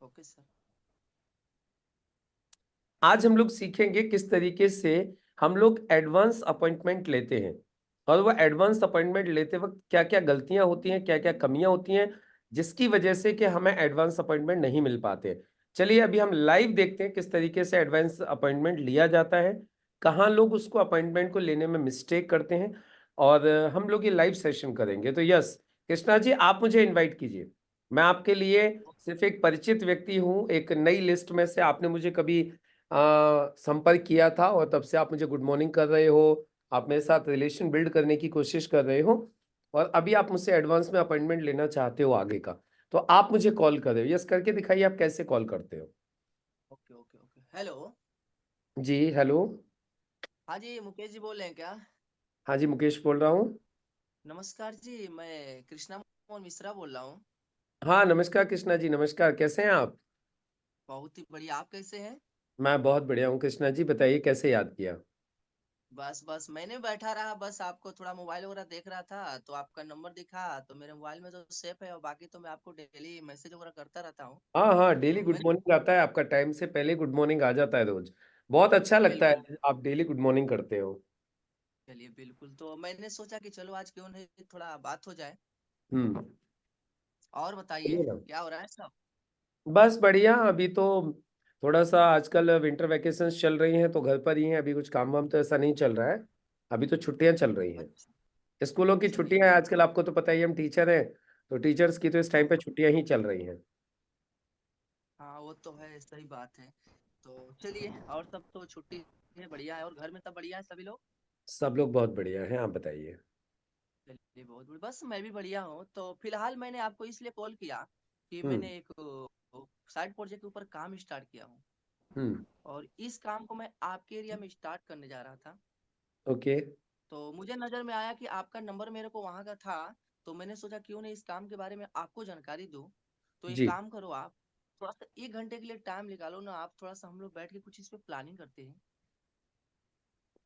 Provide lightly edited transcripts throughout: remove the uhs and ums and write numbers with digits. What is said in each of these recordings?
Okay sir. आज हम लोग सीखेंगे किस तरीके से हम लोग एडवांस अपॉइंटमेंट लेते हैं और वो एडवांस अपॉइंटमेंट लेते वक्त क्या क्या गलतियां होती हैं, क्या क्या कमियां होती हैं, जिसकी वजह से कि हमें एडवांस अपॉइंटमेंट नहीं मिल पाते। चलिए अभी हम लाइव देखते हैं किस तरीके से एडवांस अपॉइंटमेंट लिया जाता है, कहाँ लोग उसको अपॉइंटमेंट को लेने में मिस्टेक करते हैं। और हम लोग ये लाइव सेशन करेंगे। तो यस कृष्णा जी, आप मुझे इनवाइट कीजिए। मैं आपके लिए सिर्फ एक परिचित व्यक्ति हूँ, एक नई लिस्ट में से आपने मुझे कभी संपर्क किया था और तब से आप मुझे गुड मॉर्निंग कर रहे हो। आप मेरे साथ रिलेशन बिल्ड करने की कोशिश कर रहे हो और अभी आप मुझसे एडवांस में अपॉइंटमेंट लेना चाहते हो आगे का। तो आप मुझे कॉल कर रहे हो, यस करके दिखाइए आप कैसे कॉल करते हो। Okay okay okay, hello. जी हेलो। हाँ जी, मुकेश जी बोल रहे हैं क्या? हाँ जी, मुकेश बोल रहा हूँ। नमस्कार जी, मैं कृष्णा मोहन मिश्रा बोल रहा हूँ। हाँ नमस्कार कृष्णा जी, नमस्कार, कैसे हैं आप? बहुत ही बढ़िया, आप कैसे हैं? मैं बहुत बढ़िया हूँ कृष्णा जी, बताइए कैसे याद किया। बस बस मैंने बैठा रहा, बस आपको थोड़ा मोबाइल वगैरह देख रहा था तो आपका नंबर दिखा, तो मेरे मोबाइल में तो सेफ है और बाकी तो मैं आपको डेली मैसेज वगैरह करता रहता हूँ। हाँ हाँ, डेली तो गुड मैंने मॉर्निंग आता है आपका, टाइम से पहले गुड मॉर्निंग आ जाता है रोज। बहुत अच्छा लगता बिल्कुल, है आप डेली गुड मॉर्निंग करते हो। चलिए बिल्कुल, तो मैंने सोचा कि चलो आज क्यों नहीं थोड़ा बात हो जाए। हम्म। और बताइए चलिए ना। क्या हो रहा है सब? बस बढ़िया। अभी तो थोड़ा सा आजकल विंटर वैकेशंस चल रही हैं तो घर पर ही हैं, अभी कुछ काम वाम तो ऐसा नहीं चल रहा है। अभी तो छुट्टियां चल रही हैं, अच्छा, स्कूलों की चलिए छुट्टियां हैं बिल्कुल। आजकल, आपको तो पता ही है, हम टीचर हैं तो टीचर्स की तो इस टाइम पे छुट्टियां ही चल रही हैं। हाँ वो तो है, सही बात है। तो चलिए, और सब तो छुट्टी है, बढ़िया है, और घर में सब बढ़िया है सभी लोग? सब लोग बहुत बढ़िया हैं, आप बताइए। चलिए बहुत बढ़िया, बस मैं भी बढ़िया हूँ। तो फिलहाल मैंने आपको इसलिए कॉल किया कि हम्म। मैंने एक साइड प्रोजेक्ट के ऊपर काम स्टार्ट किया हूँ, हम्म। और इस काम को मैं आपके एरिया में स्टार्ट करने जा रहा था। ओके। तो मुझे नजर में आया कि आपका नंबर मेरे को वहां का था, तो मैंने सोचा क्यों नहीं इस काम के बारे में आपको जानकारी दूं। तो एक जी, काम करो, आप थोड़ा सा 1 घंटे के लिए टाइम निकालो ना, आप थोड़ा सा हम लोग बैठ के कुछ इस पे प्लानिंग करते हैं।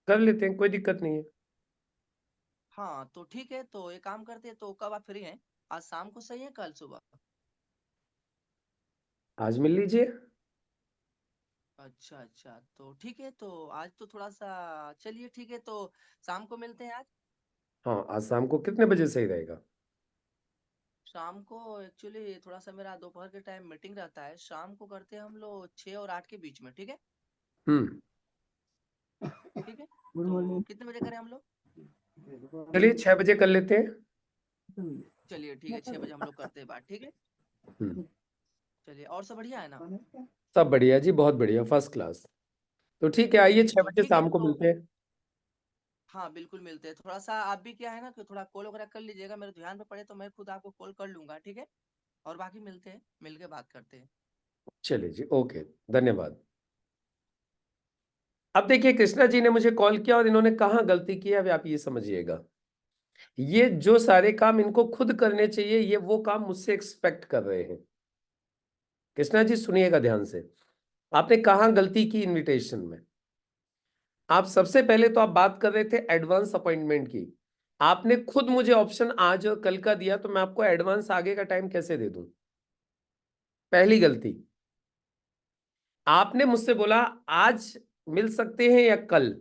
कर लेते हैं, कोई दिक्कत नहीं है। हाँ तो ठीक है, तो ये काम करते हैं। तो कब आप फ्री हैं? आज शाम को सही है, कल सुबह? आज मिल लीजिए। अच्छा अच्छा, तो ठीक है, तो आज तो थोड़ा सा, चलिए ठीक है, तो शाम को मिलते हैं आज। हाँ, आज शाम को कितने बजे सही रहेगा? शाम को एक्चुअली थोड़ा सा मेरा दोपहर के टाइम मीटिंग रहता है, शाम को करते हैं हम लोग 6 और 8 के बीच में, ठीक है? हम्म। ठीक है, तो कितने बजे करें हम लोग? चलिए 6 बजे कर लेते हैं। चलिए ठीक है, 6 बजे हम लोग करते हैं बात, ठीक है? हम्म। चलिए, और सब बढ़िया है ना? सब बढ़िया जी, बहुत बढ़िया, फर्स्ट क्लास। तो ठीक है, आइए चलिए छह तो बजे ठीक है, शाम को तो मिलते हैं। हाँ बिल्कुल मिलते हैं। थोड़ा सा आप भी क्या है ना कि थोड़ा कॉल वगैरह कर लीजिएगा, मेरे ध्यान पे पड़े तो मैं खुद आपको कॉल कर लूंगा, ठीक है? और बाकी मिलते हैं, मिल के बात करते हैं। चलिए जी, ओके, धन्यवाद। अब देखिए कृष्णा जी ने मुझे कॉल किया और इन्होंने कहाँ गलती की है, अभी आप ये समझिएगा। ये जो सारे काम इनको खुद करने चाहिए, ये वो काम मुझसे एक्सपेक्ट कर रहे हैं। कृष्णा जी सुनिएगा ध्यान से। आपने कहाँ गलती की इनविटेशन में? आप सबसे पहले तो आप बात कर रहे थे एडवांस अपॉइंटमेंट की। आपने खुद मुझे ऑप्शन आज और कल का दिया, तो मैं आपको एडवांस आगे का टाइम कैसे दे दूं? पहली गलती। आपने मुझसे बोला आज मिल सकते हैं या कल,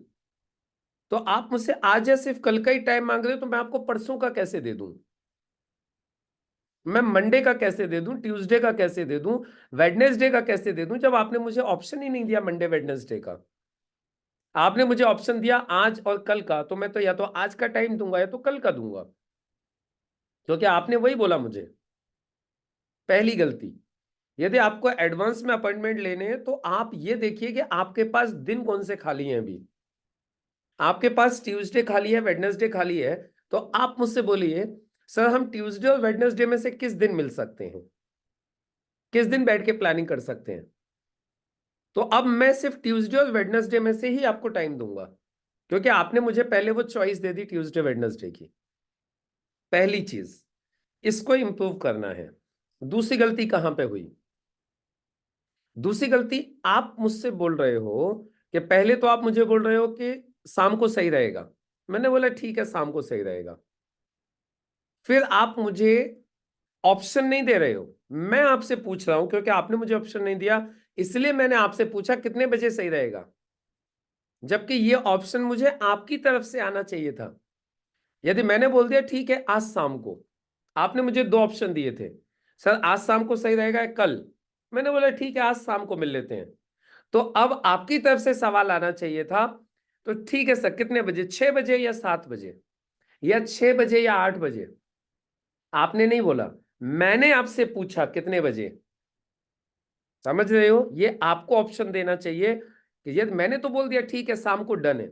तो आप मुझसे आज या सिर्फ कल का ही टाइम मांग रहे हो, तो मैं आपको परसों का कैसे दे दूं? मैं मंडे का कैसे दे दूं, ट्यूसडे का कैसे दे दूं, वेडनेसडे का कैसे दे दूं, जब आपने मुझे ऑप्शन ही नहीं दिया मंडे वेडनेसडे का। आपने मुझे ऑप्शन दिया आज और कल का, तो मैं तो या तो आज का टाइम दूंगा या तो कल का दूंगा, क्योंकि आपने वही बोला मुझे। पहली गलती। यदि आपको एडवांस में अपॉइंटमेंट लेने हैं तो आप ये देखिए कि आपके पास दिन कौन से खाली हैं अभी। आपके पास ट्यूसडे खाली है, वेडनेसडे खाली है, तो आप मुझसे बोलिए सर हम ट्यूसडे और वेडनेसडे में से किस दिन मिल सकते हैं, किस दिन बैठ के प्लानिंग कर सकते हैं। तो अब मैं सिर्फ ट्यूसडे और वेडनेसडे में से ही आपको टाइम दूंगा, क्योंकि आपने मुझे पहले वो चॉइस दे दी ट्यूसडे वेडनेसडे की। पहली चीज, इसको इंप्रूव करना है। दूसरी गलती कहां पे हुई? दूसरी गलती, आप मुझसे बोल रहे हो कि पहले तो आप मुझे बोल रहे हो कि शाम को सही रहेगा। मैंने बोला ठीक है शाम को सही रहेगा। फिर आप मुझे ऑप्शन नहीं दे रहे हो। मैं आपसे पूछ रहा हूं क्योंकि आपने मुझे ऑप्शन नहीं दिया, इसलिए मैंने आपसे पूछा कितने बजे सही रहेगा, जबकि ये ऑप्शन मुझे आपकी तरफ से आना चाहिए था। यदि मैंने बोल दिया ठीक है आज शाम को, आपने मुझे दो ऑप्शन दिए थे, सर आज शाम को सही रहेगा या कल, मैंने बोला ठीक है आज शाम को मिल लेते हैं। तो अब आपकी तरफ से सवाल आना चाहिए था, तो ठीक है सर कितने बजे, 6 बजे या 7 बजे, या 6 बजे या 8 बजे। आपने नहीं बोला, मैंने आपसे पूछा कितने बजे। समझ रहे हो, ये आपको ऑप्शन देना चाहिए कि यदि मैंने तो बोल दिया ठीक है शाम को डन है,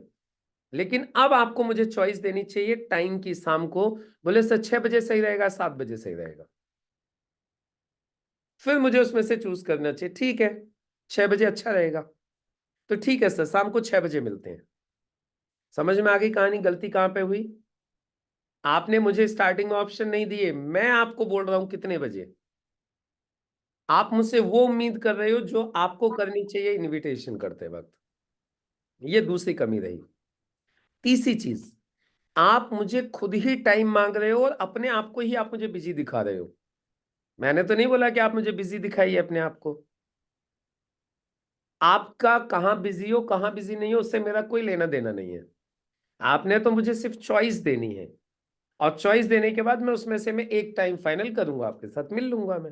लेकिन अब आपको मुझे चॉइस देनी चाहिए टाइम की शाम को। बोले सर 6 बजे सही रहेगा, 7 बजे सही रहेगा, फिर मुझे उसमें से चूज करना चाहिए। ठीक है 6 बजे अच्छा रहेगा, तो ठीक है सर शाम को 6 बजे मिलते हैं। समझ में आ गई कहानी, गलती कहां पे हुई? आपने मुझे स्टार्टिंग में ऑप्शन नहीं दिए, मैं आपको बोल रहा हूं कितने बजे। आप मुझसे वो उम्मीद कर रहे हो जो आपको करनी चाहिए इनविटेशन करते वक्त। ये दूसरी कमी रही। तीसरी चीज, आप मुझे खुद ही टाइम मांग रहे हो और अपने आप को ही आप मुझे बिजी दिखा रहे हो। मैंने तो नहीं बोला कि आप मुझे बिजी दिखाइए अपने आप को। आपका कहाँ बिजी हो कहाँ बिजी नहीं हो उससे मेरा कोई लेना देना नहीं है। आपने तो मुझे सिर्फ चॉइस देनी है, और चॉइस देने के बाद मैं उसमें से मैं एक टाइम फाइनल करूंगा, आपके साथ मिल लूंगा मैं।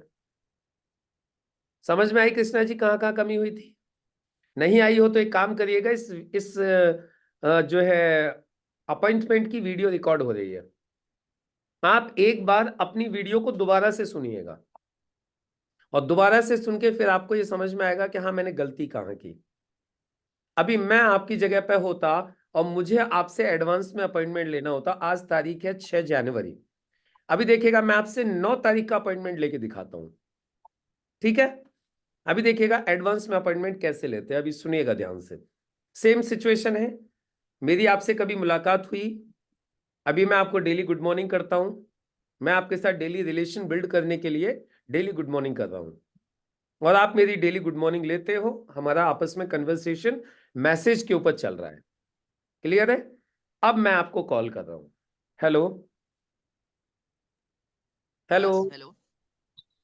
समझ में आई कृष्णा जी कहाँ कहाँ कमी हुई थी? नहीं आई हो तो एक काम करिएगा, इस जो है अपॉइंटमेंट की वीडियो रिकॉर्ड हो रही है, आप एक बार अपनी वीडियो को दोबारा से सुनिएगा, और दोबारा से सुन के फिर आपको ये समझ में आएगा कि हाँ मैंने गलती कहाँ की। अभी मैं आपकी जगह पे होता और मुझे आपसे एडवांस में अपॉइंटमेंट लेना होता, आज तारीख है 6 जनवरी, अभी देखिएगा मैं आपसे 9 तारीख का अपॉइंटमेंट लेके दिखाता हूं। ठीक है, अभी देखिएगा एडवांस में अपॉइंटमेंट कैसे लेते हैं, अभी सुनिएगा ध्यान से। सेम सिचुएशन है, मेरी आपसे कभी मुलाकात हुई, अभी मैं आपको डेली गुड मॉर्निंग करता हूं, मैं आपके साथ डेली रिलेशन बिल्ड करने के लिए डेली गुड मॉर्निंग कर रहा हूं, और आप मेरी डेली गुड मॉर्निंग लेते हो, हमारा आपस में कन्वर्सेशन मैसेज के ऊपर चल रहा है। क्लियर है? अब मैं आपको कॉल कर रहा हूं। Hello, hello yes hello.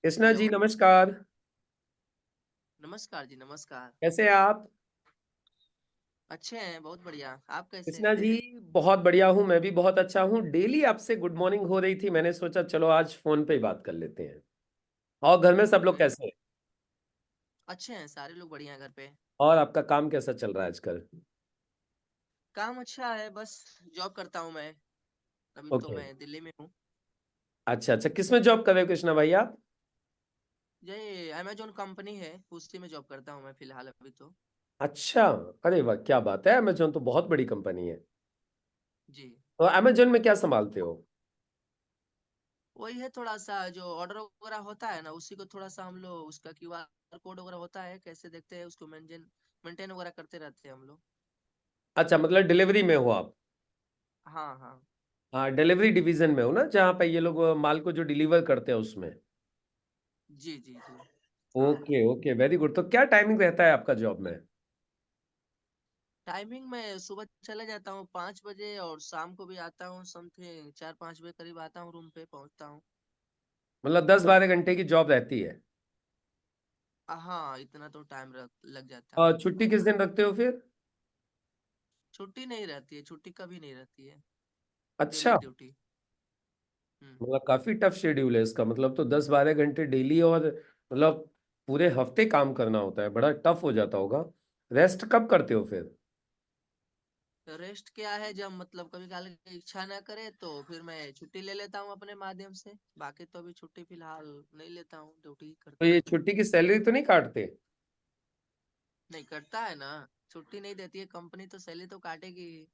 Krishna hello. जी नमस्कार। नमस्कार जी नमस्कार। कैसे हैं आप? अच्छे हैं, बहुत बढ़िया। आप कैसे कृष्णा हैं? जी बहुत बढ़िया हूं, मैं भी बहुत अच्छा हूं। डेली आपसे गुड मॉर्निंग हो रही थी, मैंने सोचा चलो आज फोन पे ही बात कर लेते हैं। और घर में सब लोग हम्म। कैसे हैं? अच्छे हैं, सारे लोग बढ़िया हैं घर पे। और आपका काम कैसा चल रहा है आजकल? काम अच्छा है, बस जॉब करता हूँ मैं। अभी तो ओके, मैं दिल्ली में हूँ। अच्छा अच्छा, किसमें जॉब कर रहे हो कृष्णा भाई आप? ये अमेजोन कंपनी है, उसी में जॉब करता हूँ मैं फिलहाल अभी तो। अच्छा, अरे वाह क्या बात है, अमेजोन तो बहुत बड़ी कंपनी है। जी। तो अमेजोन में क्या संभालते हो? वही है, थोड़ा सा जो ऑर्डर वगैरह होता है ना, उसी को थोड़ा सा हम लोग उसका क्यूआर कोड वगैरह होता है, कैसे देखते हैं उसको मेंटेन मेंटेन वगैरह करते रहते हैं हम लोग। अच्छा मतलब डिलीवरी में हो आप? हाँ हाँ। हाँ डिलीवरी डिवीजन में हो ना, जहाँ पे ये लोग माल को जो डिलीवर करते हैं उसमें। जी जी जी। हाँ हाँ। Okay okay very good. तो क्या टाइमिंग रहता है आपका जॉब में? टाइमिंग में सुबह चले जाता हूँ 5 बजे, और शाम को भी आता हूँ समथिंग 4-5 बजे करीब आता हूँ, रूम पे पहुँचता हूँ। मतलब 10-12 घंटे की जॉब रहती है? हाँ, इतना तो टाइम लग जाता है। और छुट्टी किस दिन रखते हो फिर? छुट्टी नहीं रहती है, छुट्टी कभी नहीं रहती है। डेली अच्छा, ड्यूटी। हम्म। मतलब काफी टफ शेड्यूल है इसका, मतलब तो 10-12 घंटे डेली, और मतलब पूरे हफ्ते काम करना होता है, बड़ा टफ हो जाता होगा। रेस्ट कब करते हो फिर? रेस्ट क्या है, जब मतलब कभी काल की इच्छा ना करे तो फिर मैं छुट्टी ले लेता हूँ अपने माध्यम से। बाकी तो अभी छुट्टी फिलहाल नहीं लेता हूँ, ड्यूटी तो करता ये हूँ। छुट्टी की सैलरी तो नहीं काटते? नहीं करता है ना, छुट्टी नहीं देती है कंपनी तो सैलरी तो काटेगी ही।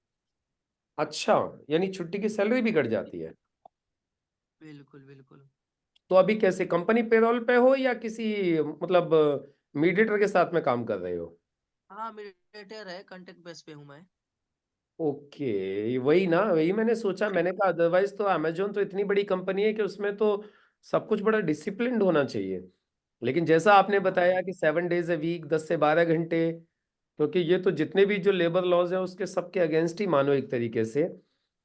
अच्छा, यानी छुट्टी की सैलरी भी कट जाती है? बिल्कुल बिल्कुल। तो अभी कैसे कंपनी पेरोल पे हो या किसी मतलब मीडिएटर के साथ में काम कर रहे हो? हाँ, मीडिएटर है, कांटेक्ट बेस पे हूँ मैं। ओके वही ना, वही मैंने सोचा, मैंने कहा अदरवाइज तो अमेजोन तो इतनी बड़ी कंपनी है कि उसमें तो सब कुछ बड़ा डिसिप्लिन्ड होना चाहिए। लेकिन जैसा आपने हाँ। बताया कि 7 डेज ए वीक, 10 से 12 घंटे, क्योंकि ये तो जितने भी जो लेबर लॉज हैं उसके सबके अगेंस्ट ही मानो एक तरीके से,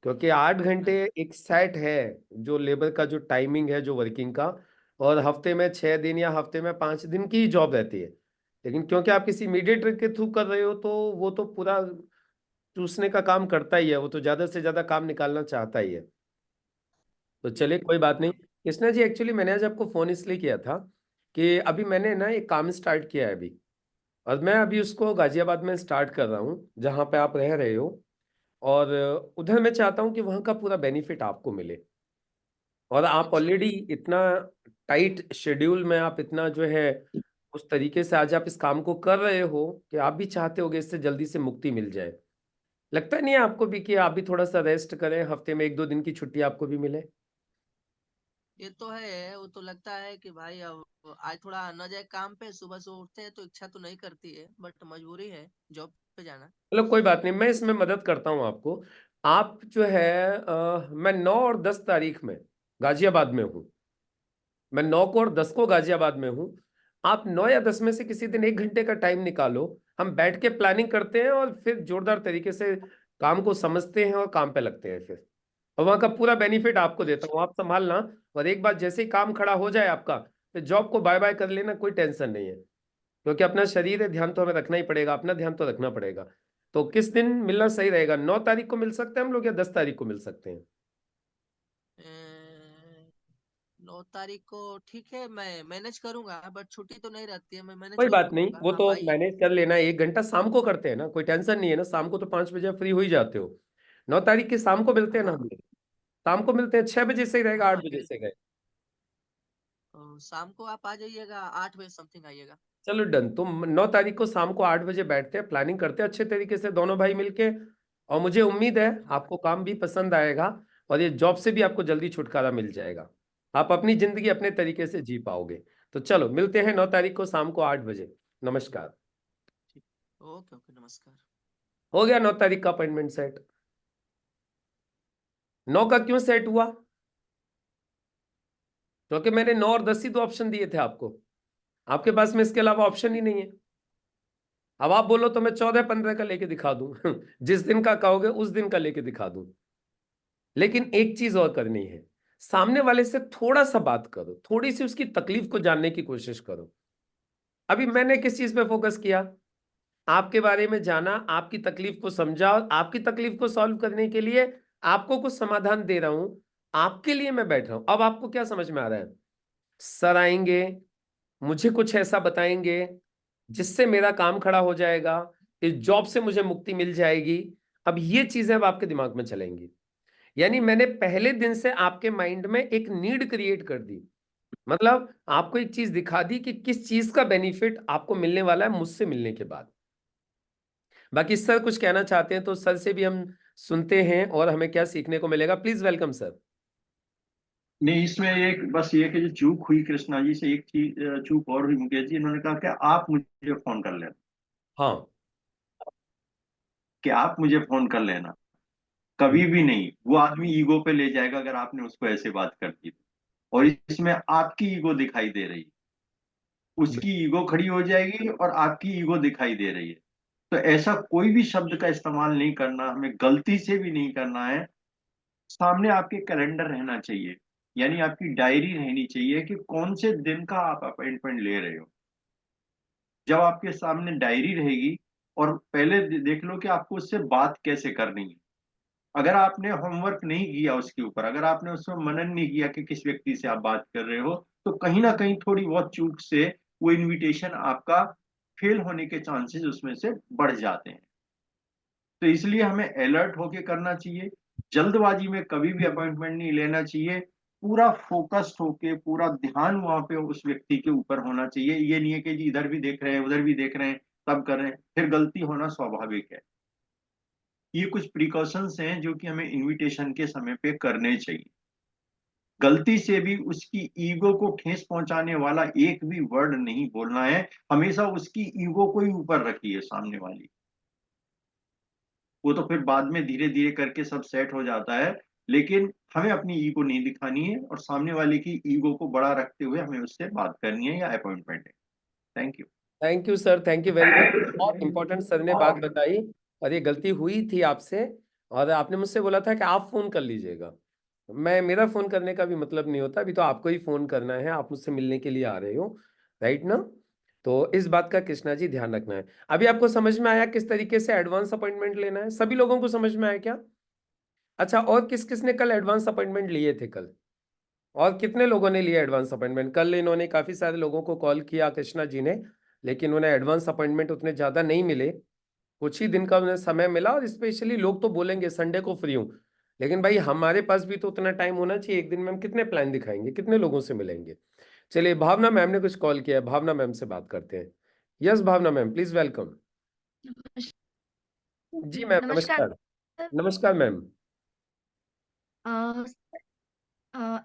क्योंकि 8 घंटे बिल्कुल। एक सेट है जो लेबर का जो टाइमिंग है जो वर्किंग का, और हफ्ते में 6 दिन या हफ्ते में 5 दिन की जॉब रहती है। लेकिन क्योंकि आप किसी मीडिएटर के थ्रू कर रहे हो तो वो तो पूरा चूसने का काम करता ही है, वो तो ज्यादा से ज्यादा काम निकालना चाहता ही है। तो चलिए कोई बात नहीं। हाँ। कृष्णा जी, एक्चुअली मैंने आज आपको फोन इसलिए किया था कि अभी मैंने ना एक काम स्टार्ट किया है अभी, और मैं अभी उसको गाजियाबाद में स्टार्ट कर रहा हूँ जहाँ पे आप रह रहे हो। और उधर मैं चाहता हूँ कि वहाँ का पूरा बेनिफिट आपको मिले। और आप अच्छा। ऑलरेडी इतना टाइट शेड्यूल में, आप इतना जो है उस तरीके से आज आप इस काम को कर रहे हो कि आप भी चाहते होगे इससे जल्दी से मुक्ति मिल जाए। लगता नहीं है आपको भी कि आप भी थोड़ा सा रेस्ट करें, हफ्ते में 1-2 दिन की छुट्टी आपको भी मिले? ये तो है, वो तो लगता है कि भाई अब आज थोड़ा न जाए काम पे, सुबह से उठते हैं तो इच्छा तो नहीं करती है, बट मजबूरी है जॉब पे जाना। चलो कोई बात नहीं, मैं इसमें मदद करता हूँ आपको। आप जो है मैं 9 और 10 तारीख में गाजियाबाद में हूँ। मैं 9 को और 10 को गाजियाबाद में हूँ। आप 9 या 10 में से किसी दिन 1 घंटे का टाइम निकालो, हम बैठ के प्लानिंग करते हैं और फिर जोरदार तरीके से काम को समझते हैं और काम पे लगते हैं फिर। और वहाँ का पूरा बेनिफिट आपको देता अच्छा। हूँ, आप संभालना। और एक बार जैसे ही काम खड़ा हो जाए आपका, फिर जॉब को बाय बाय कर लेना, कोई टेंशन नहीं है। क्योंकि अपना शरीर है, ध्यान तो हमें रखना ही पड़ेगा, अपना ध्यान तो रखना पड़ेगा। तो किस दिन मिलना सही रहेगा? 9 तारीख को मिल सकते हैं हम लोग या 10 तारीख को मिल सकते हैं? 9 तारीख को ठीक है, मैं मैनेज करूंगा, बट छुट्टी तो नहीं रहती है, मैं मैनेज कोई कर बात नहीं, लूंगा, वो तो आप आइए। मैनेज कर लेना। 1 घंटा शाम को करते हैं ना, कोई टेंशन नहीं है ना, शाम को तो 5 बजे फ्री हो ही जाते हो। 9 तारीख की शाम को मिलते हैं ना हम हाँ। लोग। शाम को मिलते हैं, 6 बजे से ही रहेगा, आठ हाँ बजे से गए। शाम को आप आ जाइएगा, 8 बजे समथिंग आइएगा। चलो डन। तो 9 तारीख को शाम को 8 बजे बैठते हैं, प्लानिंग करते हैं अच्छे तरीके से दोनों भाई मिलके। और मुझे उम्मीद है हाँ। आपको काम भी पसंद आएगा, और ये जॉब से भी आपको जल्दी छुटकारा मिल जाएगा। आप अपनी जिंदगी अपने तरीके से जी पाओगे। तो चलो मिलते हैं 9 तारीख को शाम को 8 बजे। नमस्कार। ठीक। ओके ओके, नमस्कार। हो गया 9 तारीख का अपॉइंटमेंट सेट। 9 का क्यों सेट हुआ? क्योंकि मैंने 9 और 10 ही दो ऑप्शन दिए थे आपको। आपके पास में इसके अलावा ऑप्शन ही नहीं है। अब आप बोलो तो मैं 14-15 का लेके दिखा दूं जिस दिन का कहोगे उस दिन का लेके दिखा दूं। लेकिन एक चीज और करनी है, सामने वाले से थोड़ा सा बात करो, थोड़ी सी उसकी तकलीफ को जानने की कोशिश करो। अभी मैंने किस चीज पे फोकस किया? आपके बारे में जाना, आपकी तकलीफ को समझा, और आपकी तकलीफ को सॉल्व करने के लिए आपको कुछ समाधान दे रहा हूं। आपके लिए मैं बैठ रहा हूं। अब आपको क्या समझ में आ रहा है? सर आएंगे, मुझे कुछ ऐसा बताएंगे जिससे मेरा काम खड़ा हो जाएगा, इस जॉब से मुझे मुक्ति मिल जाएगी। अब ये चीजें अब आपके दिमाग में चलेंगी। यानी मैंने पहले दिन से आपके माइंड में एक नीड क्रिएट कर दी। मतलब आपको एक चीज दिखा दी कि किस चीज का बेनिफिट आपको मिलने वाला है मुझसे मिलने के बाद। बाकी सर कुछ कहना चाहते हैं तो सर से भी हम सुनते हैं और हमें क्या सीखने को मिलेगा। Please welcome sir. नहीं, इसमें एक बस ये कि जो चूक हुई कृष्णा जी से, एक चीज चूक और हुई मुकेश जी। इन्होंने कहा कि आप मुझे फोन कर लेना, हाँ। कि आप मुझे फोन कर लेना। कभी भी नहीं, वो आदमी ईगो पे ले जाएगा अगर आपने उसको ऐसे बात कर दी तो। और इसमें आपकी ईगो दिखाई दे रही है, उसकी ईगो खड़ी हो जाएगी और आपकी ईगो दिखाई दे रही है। तो ऐसा कोई भी शब्द का इस्तेमाल नहीं करना, हमें गलती से भी नहीं करना है। सामने आपके कैलेंडर रहना चाहिए, यानी आपकी डायरी रहनी चाहिए कि कौन से दिन का आप अपॉइंटमेंट ले रहे हो। जब आपके सामने डायरी रहेगी, और पहले देख लो कि आपको उससे बात कैसे करनी है। अगर आपने होमवर्क नहीं किया उसके ऊपर, अगर आपने उसमें मनन नहीं किया कि किस व्यक्ति से आप बात कर रहे हो, तो कहीं ना कहीं थोड़ी बहुत चूक से वो इनविटेशन आपका फेल होने के चांसेस उसमें से बढ़ जाते हैं। तो इसलिए हमें अलर्ट होके करना चाहिए। जल्दबाजी में कभी भी अपॉइंटमेंट नहीं लेना चाहिए। पूरा फोकस्ड होके, पूरा ध्यान वहां पे उस व्यक्ति के ऊपर होना चाहिए। ये नहीं है कि जी इधर भी देख रहे हैं उधर भी देख रहे हैं तब कर रहे हैं, फिर गलती होना स्वाभाविक है। ये कुछ प्रिकॉशंस हैं जो कि हमें इनविटेशन के समय पे करने चाहिए। गलती से भी उसकी ईगो को ठेस पहुंचाने वाला एक भी वर्ड नहीं बोलना है। हमेशा उसकी ईगो को ही ऊपर रखिए सामने वाली। वो तो फिर बाद में धीरे धीरे करके सब सेट हो जाता है। लेकिन हमें अपनी ईगो नहीं दिखानी है, और सामने वाले की ईगो को बड़ा रखते हुए हमें उससे बात करनी है या अपॉइंटमेंट है। Thank you. Thank you sir, thank you very much. बहुत इंपॉर्टेंट सर ने बात बताई। और ये गलती हुई थी आपसे, और आपने मुझसे बोला था कि आप फोन कर लीजिएगा। मेरा फोन करने का भी मतलब नहीं होता, अभी तो आपको ही फोन करना है, आप मुझसे मिलने के लिए आ रहे हो, राइट ना? तो इस बात का कृष्णा जी ध्यान रखना है। अभी आपको समझ में आया किस तरीके से एडवांस अपॉइंटमेंट लेना है? सभी लोगों को समझ में आया क्या? अच्छा, और किस किस ने कल एडवांस अपॉइंटमेंट लिए थे कल? और कितने लोगों ने लिया एडवांस अपॉइंटमेंट कल? इन्होंने काफी सारे लोगों को कॉल किया कृष्णा जी ने, लेकिन उन्हें एडवांस अपॉइंटमेंट उतने ज्यादा नहीं मिले। कुछ ही दिन का उन्हें समय मिला, और स्पेशली लोग तो बोलेंगे संडे को फ्री हूं, लेकिन भाई हमारे पास भी तो उतना टाइम होना चाहिए। एक दिन में हम कितने प्लान दिखाएंगे, कितने लोगों से मिलेंगे? चलिए, भावना मैम ने कुछ कॉल किया है, भावना मैम से बात करते हैं। Yes Bhavna ma'am, please welcome. जी मैम, नमस्कार नमस्कार। सर। नमस्कार मैम।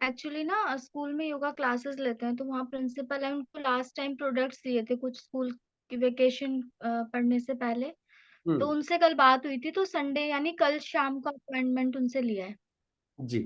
एक्चुअली ना स्कूल में योगा क्लासेस लेते हैं, तो वहाँ प्रिंसिपल है, उनको लास्ट टाइम प्रोडक्ट्स दिए थे कुछ स्कूल की वेकेशन पढ़ने से पहले। तो हम्म। उनसे कल बात हुई थी, तो संडे यानी कल शाम का अपॉइंटमेंट उनसे लिया है जी।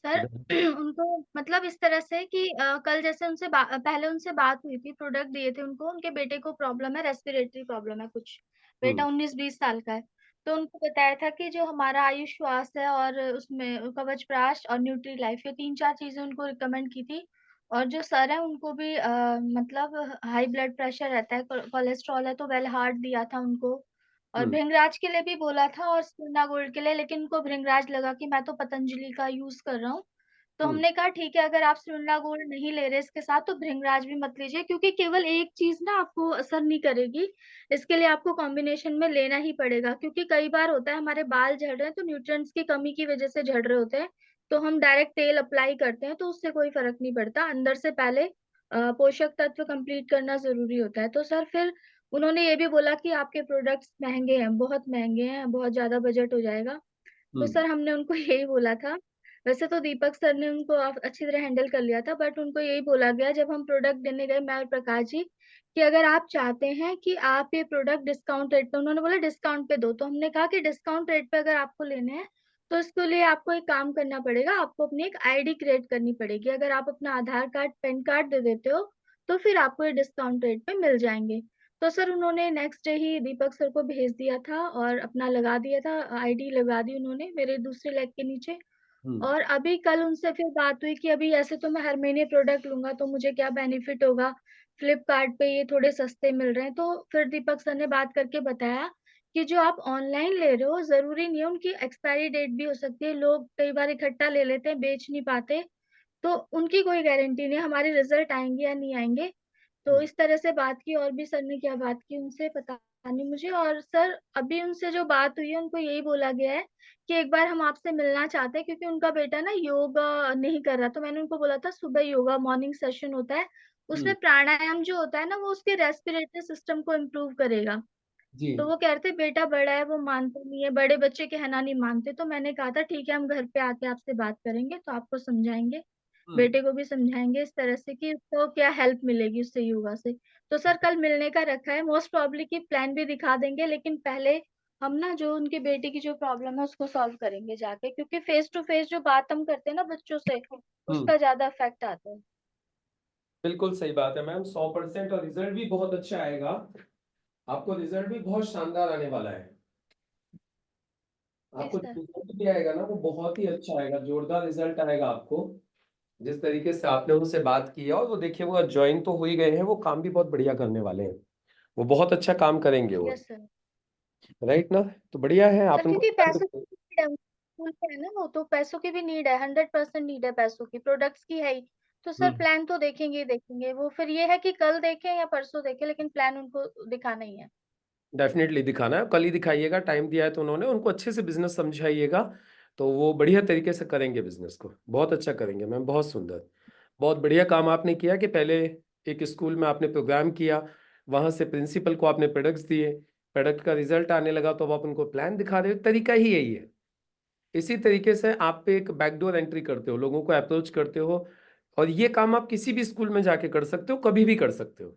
सर। उनको मतलब इस तरह से कि कल जैसे पहले उनसे बात हुई थी, प्रोडक्ट दिए थे उनको, उनके बेटे को प्रॉब्लम है, रेस्पिरेटरी प्रॉब्लम है कुछ। बेटा हम्म। 19-20 साल का है। तो उनको बताया था कि जो हमारा आयुष श्वास है और उसमें कवच प्राश और न्यूट्री लाइफ, ये 3-4 चीजें उनको रिकमेंड की थी। और जो सर है उनको भी मतलब हाई ब्लड प्रेशर रहता है, कोलेस्ट्रॉल है, तो वेल हार्ट दिया था उनको। और हम्म। भृंगराज के लिए भी बोला था और स्पिना गोल्ड के लिए, लेकिन उनको भृंगराज लगा कि मैं तो पतंजलि का यूज कर रहा हूँ। तो हम्म। हमने कहा ठीक है, अगर आप स्पिरुलिना गोल्ड नहीं ले रहे इसके साथ, तो भृंगराज भी मत लीजिए, क्योंकि केवल एक चीज ना आपको असर नहीं करेगी। इसके लिए आपको कॉम्बिनेशन में लेना ही पड़ेगा, क्योंकि कई बार होता है हमारे बाल झड़ रहे हैं तो न्यूट्रिएंट्स की कमी की वजह से झड़ रहे होते हैं। तो हम डायरेक्ट तेल अप्लाई करते हैं, तो उससे कोई फर्क नहीं पड़ता, अंदर से पहले पोषक तत्व कंप्लीट करना जरूरी होता है। तो सर फिर उन्होंने ये भी बोला कि आपके प्रोडक्ट्स महंगे हैं, बहुत महंगे हैं, बहुत ज्यादा बजट हो जाएगा। तो हम्म। सर हमने उनको यही बोला था। वैसे तो दीपक सर ने उनको अच्छी तरह हैंडल कर लिया था, बट उनको यही बोला गया जब हम प्रोडक्ट देने गए, मैं और प्रकाश जी, कि अगर आप चाहते हैं कि आप ये प्रोडक्ट डिस्काउंट रेट पे, उन्होंने बोला डिस्काउंट पे दो, तो हमने कहा कि डिस्काउंट रेट पे अगर आपको लेने हैं तो इसके लिए आपको एक काम करना पड़ेगा, आपको अपनी एक आईडी क्रिएट करनी पड़ेगी। अगर आप अपना आधार कार्ड पैन कार्ड दे देते हो तो फिर आपको ये डिस्काउंट रेट पे मिल जाएंगे। तो सर उन्होंने नेक्स्ट डे ही दीपक सर को भेज दिया था और अपना लगा दिया था, आईडी लगा दी उन्होंने मेरे दूसरे लेग के नीचे। हम्म। और अभी कल उनसे फिर बात हुई कि अभी ऐसे तो मैं हर महीने प्रोडक्ट लूंगा तो मुझे क्या बेनिफिट होगा, फ्लिपकार्ट पे ये थोड़े सस्ते मिल रहे हैं। तो फिर दीपक सर ने बात करके बताया कि जो आप ऑनलाइन ले रहे हो जरूरी नहीं है, उनकी एक्सपायरी डेट भी हो सकती है, लोग कई बार इकट्ठा ले लेते हैं, बेच नहीं पाते। तो उनकी कोई गारंटी नहीं, हमारे रिजल्ट आएंगे या नहीं आएंगे। तो इस तरह से बात की, और भी सर ने क्या बात की उनसे पता नहीं मुझे। और सर अभी उनसे जो बात हुई है, उनको यही बोला गया है कि एक बार हम आपसे मिलना चाहते हैं, क्योंकि उनका बेटा ना योगा नहीं कर रहा। तो मैंने उनको बोला था सुबह योगा मॉर्निंग सेशन होता है, हम्म। उसमें प्राणायाम जो होता है ना, वो उसके रेस्पिरेटरी सिस्टम को इम्प्रूव करेगा। जी। तो वो कहते बेटा बड़ा है, वो मानते नहीं है, बड़े बच्चे कहना नहीं मानते। तो मैंने कहा था ठीक है, हम घर पे आके आपसे बात करेंगे तो आपको समझाएंगे, हम्म। बेटे को भी समझाएंगे इस तरह से कि उसको क्या हेल्प मिलेगी उससे योगा से। तो सर कल मिलने का रखा है, मोस्ट प्रॉब्ली की प्लान भी दिखा देंगे, लेकिन पहले हम ना जो उनकी बेटी की जो प्रॉब्लम है उसको सॉल्व करेंगे जाके, क्योंकि फेस टू फेस जो बात हम करते हैं ना बच्चों से, हम्म। उसका ज्यादा इफेक्ट आता है। बिल्कुल सही बात है मैम, 100%, और रिजल्ट भी बहुत अच्छा आएगा। आपको रिजल्ट भी बहुत शानदार आने वाला है। जी आपको सर। रिजल्ट भी आएगा ना, वो बहुत ही अच्छा आएगा, जोरदार रिजल्ट आएगा आपको। जिस तरीके से आपने उनसे बात की है, और वो देखिए वो ज्वाइन तो हो ही गए हैं, वो काम भी बहुत बढ़िया करने वाले हैं, वो बहुत अच्छा काम करेंगे वो। Yes sir. राइट ना? तो बढ़िया है, आप सर उनको क्योंकि पैसों की नीड है, स्कूल पे है ना वो, तो पैसों की भी नीड है, 100% नीड है पैसों की, प्रोडक्ट्स की है ही। तो सर हम्म। प्लान तो देखेंगे ही देखेंगे, वो फिर ये है कि कल देखें या परसों देखें, लेकिन प्लान उनको दिखाना ही है। डेफिनेटली दिखाना है, कल ही दिखाइएगा, टाइम दिया है तो उन्होंने, उनको अच्छे से बिजनेस समझाइएगा, तो वो बढ़िया तरीके से करेंगे बिजनेस को, बहुत अच्छा करेंगे मैम, बहुत सुंदर। बहुत बढ़िया काम आपने किया कि पहले एक स्कूल में आपने प्रोग्राम किया, वहां से प्रिंसिपल को आपने प्रोडक्ट्स दिए, प्रोडक्ट का रिजल्ट आने लगा तो अब आप उनको प्लान दिखा रहे हो, तरीका ही यही है। इसी तरीके से आप पे एक बैकडोर एंट्री करते हो, लोगों को अप्रोच करते हो, और ये काम आप किसी भी स्कूल में जाके कर सकते हो, कभी भी कर सकते हो,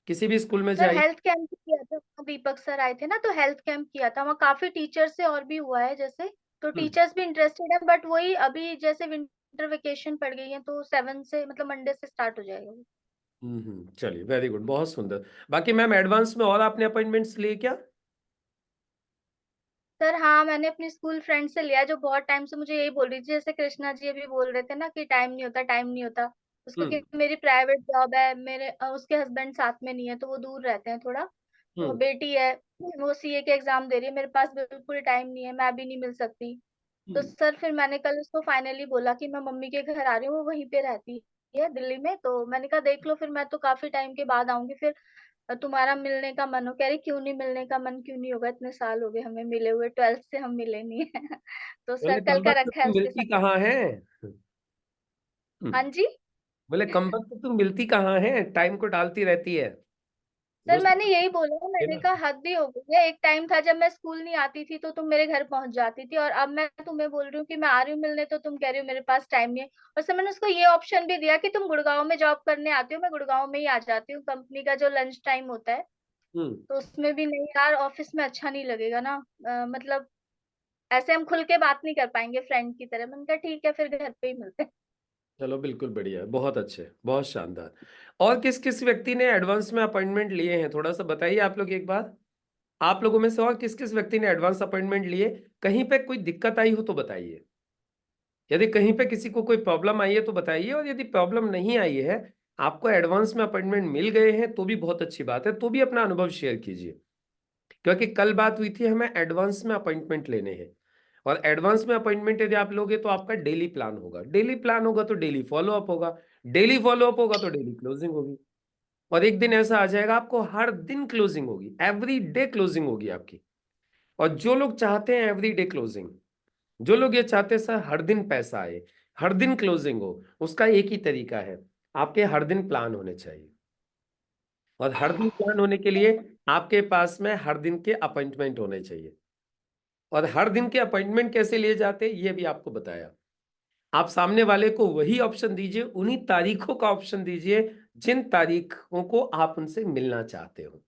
किसी भी स्कूल में सर जाइए। हेल्थ कैंप किया था वहाँ, दीपक सर आए थे ना, तो हेल्थ कैंप किया था वहाँ, काफी टीचर से और भी हुआ है जैसे। तो हम्म। टीचर्स भी इंटरेस्टेड है, बट वही अभी जैसे विंटर वेकेशन पड़ गई है, तो 7 से मतलब मंडे से स्टार्ट हो जाएगा वो। चलिए, वेरी गुड, बहुत सुंदर। बाकी मैम एडवांस में और आपने अपॉइंटमेंट्स लिए क्या? सर हाँ, मैंने अपनी स्कूल फ्रेंड से लिया, जो बहुत टाइम से मुझे यही बोल रही थी, जैसे कृष्णा जी अभी बोल रहे थे ना कि टाइम नहीं होता, टाइम नहीं होता उसको, कि मेरी प्राइवेट जॉब है, मेरे उसके हस्बैंड साथ में नहीं है, तो वो दूर रहते हैं थोड़ा, तो बेटी है, वो सीए के एग्जाम दे रही है, मेरे पास बिल्कुल टाइम नहीं है, मैं भी नहीं मिल सकती। तो सर फिर मैंने कल उसको फाइनली बोला कि मैं मम्मी के घर आ रही हूँ, वो वहीं पे रहती है दिल्ली में, तो मैंने कहा देख लो, फिर मैं तो काफी टाइम के बाद आऊंगी, फिर तुम्हारा मिलने का मन हो। कह रही क्यों नहीं, मिलने का मन क्यों नहीं होगा, इतने साल हो गए हमें मिले हुए, 12th से हम मिले नहीं है। तो बोले सर कल कम का वक्त रखा है तुम उसके मिलती साथ। कहाँ है? हाँ जी। बोले कम वक्त तुम मिलती कहाँ है, टाइम को टालती रहती है। सर दोस्तों मैंने यही बोला, है मैंने ना। कहा हद ही हो गई है, एक टाइम था जब मैं स्कूल नहीं आती थी तो तुम मेरे घर पहुंच जाती थी, और अब मैं तुम्हें बोल रही हूँ कि मैं आ रही हूँ मिलने, तो तुम कह रही हो मेरे पास टाइम नहीं है। और सर मैंने उसको ये ऑप्शन भी दिया कि तुम गुड़गांव में जॉब करने आती हो, मैं गुड़गांव में ही आ जाती हूँ, कंपनी का जो लंच टाइम होता है, हम्म तो उसमें भी नहीं यार, ऑफिस में अच्छा नहीं लगेगा ना, मतलब ऐसे हम खुल के बात नहीं कर पाएंगे फ्रेंड की तरह। मैंने कहा ठीक है, फिर घर पे ही मिलते हैं। चलो बिल्कुल बढ़िया, बहुत अच्छे, बहुत शानदार। और किस किस व्यक्ति ने एडवांस में अपॉइंटमेंट लिए हैं, थोड़ा सा बताइए आप लोग एक बार। आप लोगों में से और किस किस व्यक्ति ने एडवांस अपॉइंटमेंट लिए? कहीं पे कोई दिक्कत आई हो तो बताइए। यदि कहीं पे किसी को कोई प्रॉब्लम आई है तो बताइए, और यदि प्रॉब्लम नहीं आई है, आपको एडवांस में अपॉइंटमेंट मिल गए हैं, तो भी बहुत अच्छी बात है, तो भी अपना अनुभव शेयर कीजिए। क्योंकि कल बात हुई थी हमें एडवांस में अपॉइंटमेंट लेने हैं, और एडवांस में अपॉइंटमेंट यदि आप लोगे तो आपका डेली प्लान होगा, डेली प्लान होगा तो डेली फॉलो अप होगा, डेली फॉलो अप होगा तो डेली क्लोजिंग होगी। और एक दिन ऐसा आ जाएगा आपको हर दिन क्लोजिंग होगी, एवरी डे क्लोजिंग होगी आपकी। और जो लोग चाहते हैं एवरी डे क्लोजिंग, जो लोग ये चाहते हैं सर हर दिन पैसा आए, हर दिन क्लोजिंग हो, उसका एक ही तरीका है, आपके हर दिन प्लान होने चाहिए। और हर दिन प्लान होने के लिए आपके पास में हर दिन के अपॉइंटमेंट होने चाहिए। और हर दिन के अपॉइंटमेंट कैसे लिए जाते हैं ये भी आपको बताया। आप सामने वाले को वही ऑप्शन दीजिए, उन्हीं तारीखों का ऑप्शन दीजिए जिन तारीखों को आप उनसे मिलना चाहते हो।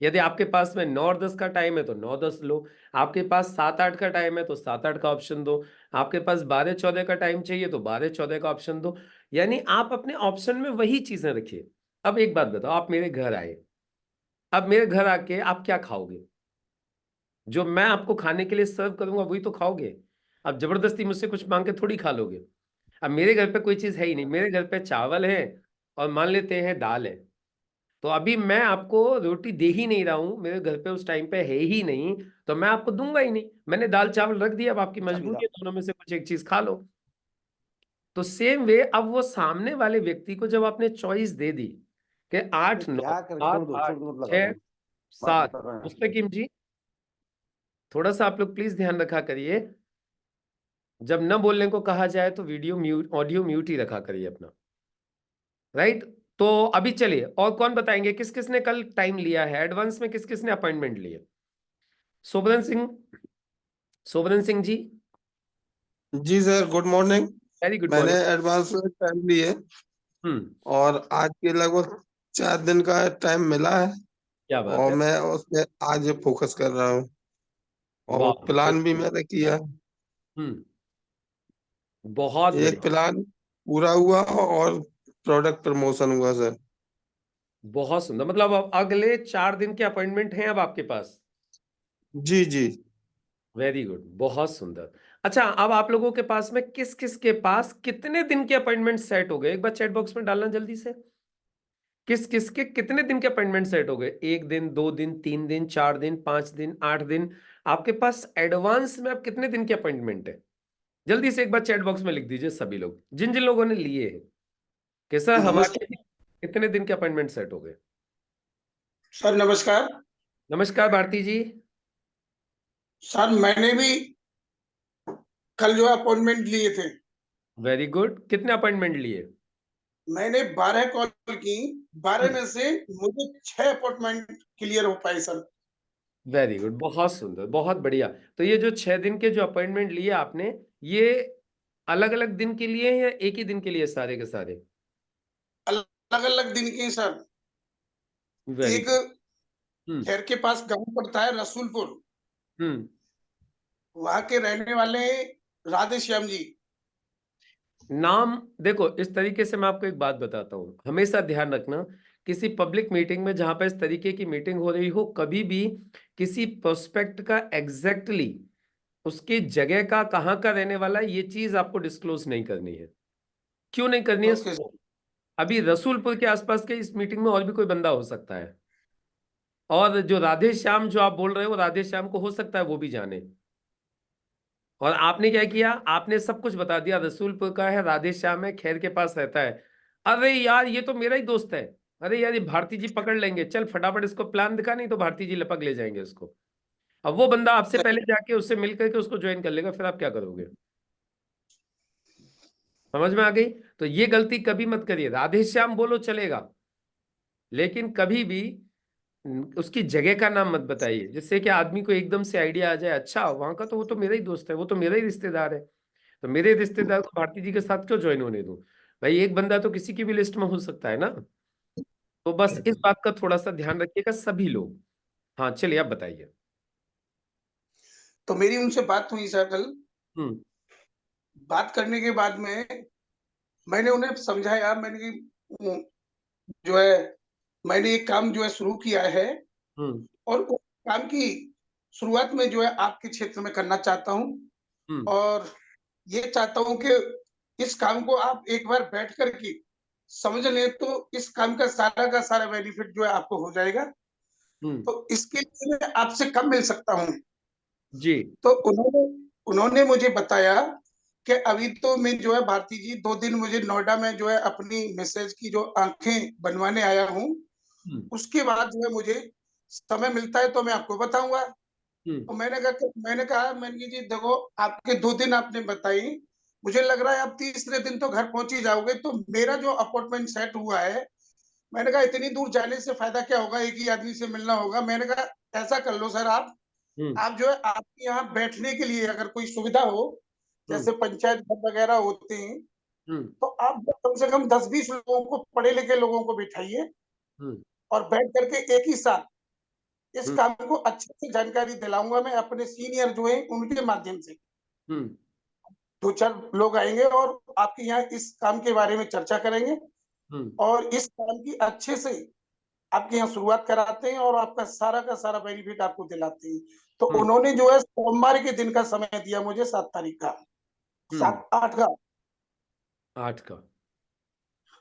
यदि आपके पास में 9 और 10 का टाइम है तो 9-10 लो, आपके पास 7-8 का टाइम है तो 7-8 का ऑप्शन दो, आपके पास 12-14 का टाइम चाहिए तो 12-14 का ऑप्शन दो। यानी आप अपने ऑप्शन में वही चीजें रखिए। अब एक बात बताओ, आप मेरे घर आए, अब मेरे घर आके आप क्या खाओगे? जो मैं आपको खाने के लिए सर्व करूंगा वही तो खाओगे। अब जबरदस्ती मुझसे कुछ मांग के थोड़ी खा लोगे। अब मेरे घर पे कोई चीज है ही नहीं, मेरे घर पे चावल है और मान लेते हैं दाल है, तो अभी मैं आपको रोटी दे ही नहीं रहा हूं, मेरे घर पे उस टाइम पे है ही नहीं, तो मैं आपको दूंगा ही नहीं। मैंने दाल चावल रख दिया, अब आपकी मजबूरी है, दोनों में से कुछ एक चीज खा लो। तो सेम वे अब वो सामने वाले व्यक्ति को जब आपने चॉइस दे दी कि 8 9 क्या करते हो 7 8 दोस्तों को मत लगा 6 दो, बात 7, कर रहे हैं। मुस्तकीम जी थोड़ा सा आप लोग प्लीज ध्यान रखा करिए, जब न बोलने को कहा जाए तो वीडियो म्यूट, ऑडियो म्यूट ही रखा करिए अपना, राइट। तो अभी चलिए, और कौन बताएंगे किस किस ने कल टाइम लिया है एडवांस में, किस किस ने अपॉइंटमेंट लिए? सोबरन सिंह, सोबरन सिंह जी। जी sir, good morning. Very good मैंने मॉर्निंग। एडवांस में टाइम लिए हम्म। और आज के लगभग 4 दिन का टाइम मिला है, क्या बात और है। मैं उसमें आज फोकस कर रहा हूँ, और वो वाह। प्लान भी मैंने किया। हम्म। बहुत एक बढ़िया। प्लान पूरा हुआ और प्रोडक्ट प्रमोशन हुआ सर। बहुत सुंदर, मतलब अब अगले 4 दिन के अपॉइंटमेंट हैं अब आपके पास? जी जी। वेरी गुड, बहुत सुंदर। अच्छा, अब आप लोगों के पास में किस किस के पास कितने दिन के अपॉइंटमेंट सेट हो गए, एक बार चैट बॉक्स में डालना जल्दी से। किस किस के कितने दिन के अपॉइंटमेंट सेट हो गए? 1 दिन, 2 दिन, 3 दिन, 4 दिन, 5 दिन, 8 दिन? आपके पास एडवांस में अब कितने दिन के अपॉइंटमेंट है? जल्दी से एक बार चैट बॉक्स में लिख दीजिए सभी लोग, जिन जिन लोगों ने लिए हैं कि सर हमारे नमस्कार कितने दिन के अपॉइंटमेंट सेट हो गए। सर। नमस्कार नमस्कार भारती जी। सर, मैंने भी कल जो अपॉइंटमेंट लिए थे, वेरी गुड, कितने अपॉइंटमेंट लिए? मैंने 12 कॉल की, 12 हम्म। में से मुझे 6 अपॉइंटमेंट क्लियर हो पाए सर। वेरी गुड, बहुत सुंदर, बहुत बढ़िया। तो ये जो 6 दिन के जो अपॉइंटमेंट लिए आपने, ये अलग अलग दिन के लिए हैं या एक ही दिन के लिए सारे के सारे? अलग अलग दिन के सर। वेरी एक गुड। हम्म। शहर के पास गांव पड़ता है रसूलपुर, हम्म। वहां के रहने वाले राधे श्याम जी। नाम देखो, इस तरीके से मैं आपको एक बात बताता हूं, हमेशा ध्यान रखना किसी पब्लिक मीटिंग में जहां पर इस तरीके की मीटिंग हो रही हो, कभी भी किसी प्रोस्पेक्ट का एग्जैक्टली उसकी जगह का, कहाँ का रहने वाला है, ये चीज आपको डिस्क्लोज नहीं करनी है। क्यों नहीं करनी है? ओके। अभी रसूलपुर के आसपास के इस मीटिंग में और भी कोई बंदा हो सकता है, और जो राधे श्याम जो आप बोल रहे हो, राधे श्याम को हो सकता है वो भी जाने। और आपने क्या किया, आपने सब कुछ बता दिया, रसूलपुर का है, राधे श्याम है, खैर के पास रहता है। अरे यार ये तो मेरा ही दोस्त है, अरे यार ये भारती जी पकड़ लेंगे, चल फटाफट इसको प्लान दिखा, नहीं तो भारती जी लपक ले जाएंगे उसको। अब वो बंदा आपसे पहले जाके उससे मिल करके उसको ज्वाइन कर लेगा, फिर आप क्या करोगे? समझ में आ गई? तो ये गलती कभी मत करिए। राधे श्याम बोलो चलेगा, लेकिन कभी भी उसकी जगह का नाम मत बताइए, जिससे कि आदमी को एकदम से आइडिया आ जाए, अच्छा वहां का तो वो तो मेरा ही दोस्त है, वो तो मेरा ही रिश्तेदार है, तो मेरे रिश्तेदार को भारती जी के साथ क्यों ज्वाइन होने दूं? भाई एक बंदा तो किसी की भी लिस्ट में हो सकता है ना। तो बस इस बात का थोड़ा सा ध्यान रखिएगा सभी लोग। हाँ चलिए आप बताइए। तो मेरी उनसे बात हुई सर कल। हम्म। बात करने के बाद में मैंने उन्हें समझाया, मैंने कि जो है मैंने एक काम जो है शुरू किया है, हम्म। और उस काम की शुरुआत में जो है आपके क्षेत्र में करना चाहता हूँ। हम्म। और ये चाहता हूँ कि इस काम को आप एक बार बैठ कर के समझ लें तो इस काम का सारा बेनिफिट जो है आपको हो जाएगा। हम्म। तो इसके लिए मैं आपसे कब मिल सकता हूँ? जी। तो उन्होंने उन्होंने मुझे बताया कि अभी तो मैं जो है भारती जी 2 दिन मुझे नोएडा में जो है अपनी मिसेज की जो आंखें बनवाने आया हूँ। हम्म। उसके बाद जो है मुझे समय मिलता है तो मैं आपको बताऊंगा। हम्म। तो मैंने कि जी देखो, आपके 2 दिन आपने बताई, मुझे लग रहा है आप तीसरे दिन तो घर पहुंच ही जाओगे, तो मेरा जो अपॉइंटमेंट सेट हुआ है, मैंने कहा इतनी दूर जाने से फायदा क्या होगा, एक ही आदमी से मिलना होगा। मैंने कहा ऐसा कर लो सर, हम्म। आप जो है आपके यहाँ बैठने के लिए अगर कोई सुविधा हो, हम्म। जैसे पंचायत घर वगैरह होते हैं, हम्म। तो आप कम से कम 10-20 लोगों को, पढ़े लिखे लोगों को बिठाइए, हम्म। और बैठ करके एक ही साथ इस हम्म। काम को अच्छे से जानकारी दिलाऊंगा मैं अपने सीनियर जो है उनके माध्यम से। हम्म। 2-4 लोग आएंगे और आपके यहाँ इस काम के बारे में चर्चा करेंगे, हम्म। और इस काम की अच्छे से आपके यहाँ शुरुआत कराते हैं, और आपका का सारा बेनिफिट आपको दिलाते हैं। तो हम्म। उन्होंने जो है सोमवार के दिन का समय दिया मुझे, 7 तारीख का, हम्म। 7-8 का। 8 का।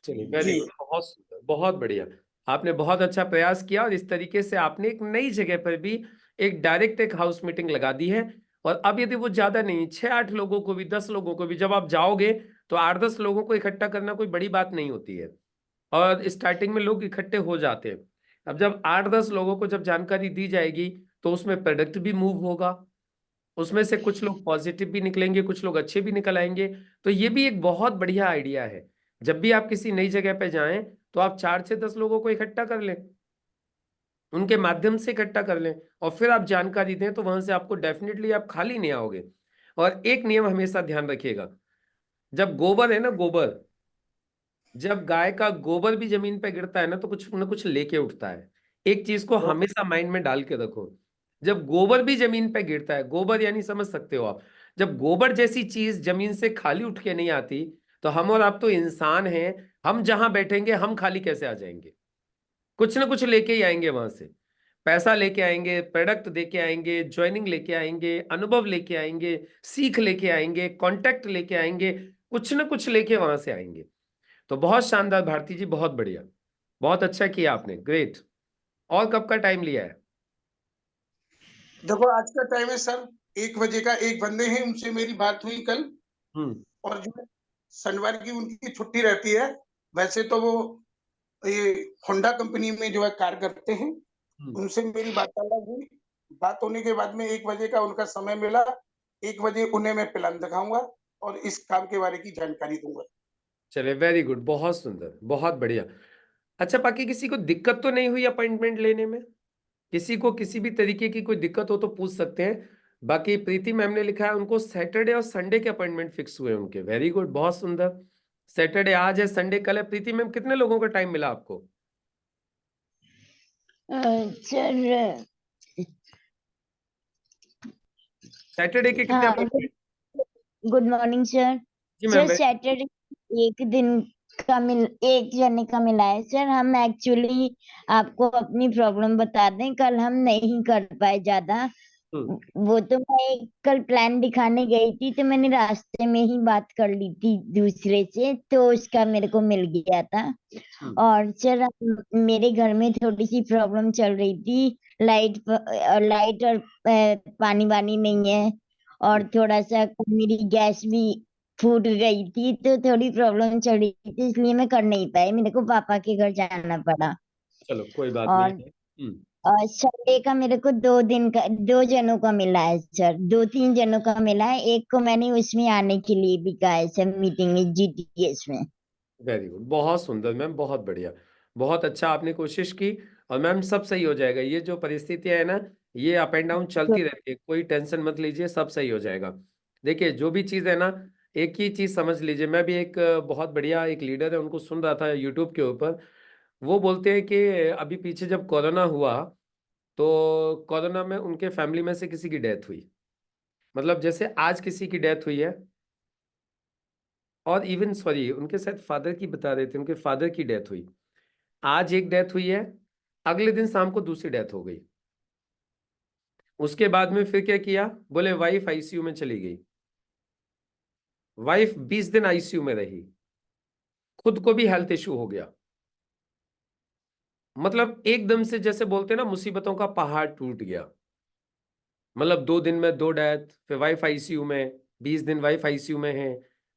चलिए वेरी जी। गुड, बहुत सुंदर, बहुत बढ़िया। आपने बहुत अच्छा प्रयास किया, और इस तरीके से आपने एक नई जगह पर भी एक डायरेक्ट एक हाउस मीटिंग लगा दी है। और अब यदि वो ज्यादा नहीं, 6-8 लोगों को भी, 10 लोगों को भी, जब आप जाओगे तो 8-10 लोगों को इकट्ठा करना कोई बड़ी बात नहीं होती है, और स्टार्टिंग में लोग इकट्ठे हो जाते हैं। अब जब 8-10 लोगों को जब जानकारी दी जाएगी, तो उसमें प्रोडक्ट भी मूव होगा, उसमें से कुछ लोग पॉजिटिव भी निकलेंगे, कुछ लोग अच्छे भी निकल आएंगे। तो ये भी एक बहुत बढ़िया आइडिया है। जब भी आप किसी नई जगह पे जाएं, तो आप 4 से 10 लोगों को इकट्ठा कर लें, उनके माध्यम से इकट्ठा कर लें, और फिर आप जानकारी दें, तो वहां से आपको डेफिनेटली आप खाली नहीं आओगे। और एक नियम हमेशा ध्यान रखिएगा, जब गोबर है ना, गोबर, जब गाय का गोबर भी जमीन पे गिरता है ना, तो कुछ ना कुछ लेके उठता है। एक चीज को हमेशा माइंड में डाल के रखो, जब गोबर भी जमीन पे गिरता है, गोबर यानी समझ सकते हो आप, जब गोबर जैसी चीज जमीन से खाली उठ के नहीं आती, तो हम और आप तो इंसान हैं, हम जहां बैठेंगे हम खाली कैसे आ जाएंगे? कुछ ना कुछ लेके ही आएंगे वहां से, पैसा लेके आएंगे, प्रोडक्ट लेके आएंगे, ज्वाइनिंग लेके आएंगे, अनुभव लेके आएंगे, सीख लेके आएंगे, कॉन्टेक्ट लेके आएंगे, कुछ ना कुछ लेके वहां से आएंगे। तो बहुत शानदार भारती जी, बहुत बढ़िया, बहुत अच्छा किया आपने, ग्रेट। और कब का टाइम लिया है? देखो आज का टाइम है सर 1 बजे का। एक बंदे हैं, उनसे मेरी बात हुई कल, हम्म। और जो है शनिवार की उनकी छुट्टी रहती है। वैसे तो वो ये होंडा कंपनी में जो है कार्य करते हैं। हम्म। उनसे मेरी वार्तालाप हुई, बात होने के बाद में 1 बजे का उनका समय मिला। 1 बजे उन्हें मैं प्लान दिखाऊंगा और इस काम के बारे की जानकारी दूंगा। चले वेरी गुड, बहुत सुंदर, बहुत बढ़िया। अच्छा, बाकी किसी को दिक्कत तो नहीं हुई अपॉइंटमेंट लेने में? किसी को किसी भी तरीके की कोई दिक्कत हो तो पूछ सकते हैं। बाकी प्रीति मैम ने लिखा है उनको सैटरडे और संडे के अपॉइंटमेंट फिक्स हुए उनके, वेरी गुड, बहुत सुंदर। सैटरडे आज है, संडे कल है। प्रीति मैम कितने लोगों का टाइम मिला आपको? सर सैटरडे के कितने हाँ, अपॉइंटमेंट? Good morning sir. जी सर मैम। सैटरडे एक दिन एक जने का मिला है सर। हम एक्चुअली आपको अपनी प्रॉब्लम बता दें, कल हम नहीं कर पाए ज्यादा। वो तो मैं कल प्लान दिखाने गई थी, तो मैंने रास्ते में ही बात कर ली थी दूसरे से, तो उसका मेरे को मिल गया था। और सर मेरे घर में थोड़ी सी प्रॉब्लम चल रही थी, लाइट और पानी वानी नहीं है, और थोड़ा सा मेरी गैस भी फूट गई थी, तो थोड़ी प्रॉब्लम चल रही थी, इसलिए मैं कर नहीं पाई, मेरे को पापा के घर जाना पड़ा। चलो कोई बात नहीं और है। संडे का मेरे को 2 दिन का 2 जनों का मिला है सर, 2-3 जनों का मिला है। एक को मैंने उसमें आने के लिए भी कहा है सर, मीटिंग में, GTS में। वेरी गुड, बहुत सुंदर मैम, बहुत बढ़िया, बहुत अच्छा आपने कोशिश की। और मैम सब सही हो जाएगा। ये जो परिस्थितियां है ना, ये अप एंड डाउन तो चलती रहती है, कोई टेंशन मत लीजिए, सब सही हो जाएगा। देखिए जो भी चीज़ है ना, एक ही चीज़ समझ लीजिए। मैं भी एक बहुत बढ़िया एक लीडर है, उनको सुन रहा था यूट्यूब के ऊपर। वो बोलते हैं कि अभी पीछे जब कोरोना हुआ, तो कोरोना में उनके फैमिली में से किसी की डेथ हुई। मतलब जैसे आज किसी की डेथ हुई है, और इवन सॉरी उनके शायद फादर की बता रहे थे, उनके फादर की डेथ हुई। आज एक डेथ हुई है, अगले दिन शाम को दूसरी डेथ हो गई। उसके बाद में फिर क्या किया, बोले वाइफ आईसीयू में चली गई। वाइफ 20 दिन आईसीयू में रही, खुद को भी हेल्थ इश्यू हो गया। मतलब एकदम से जैसे बोलते हैं ना, मुसीबतों का पहाड़ टूट गया। मतलब 2 दिन में 2 डेथ, फिर वाइफ आईसीयू में, 20 दिन वाइफ आईसीयू में है,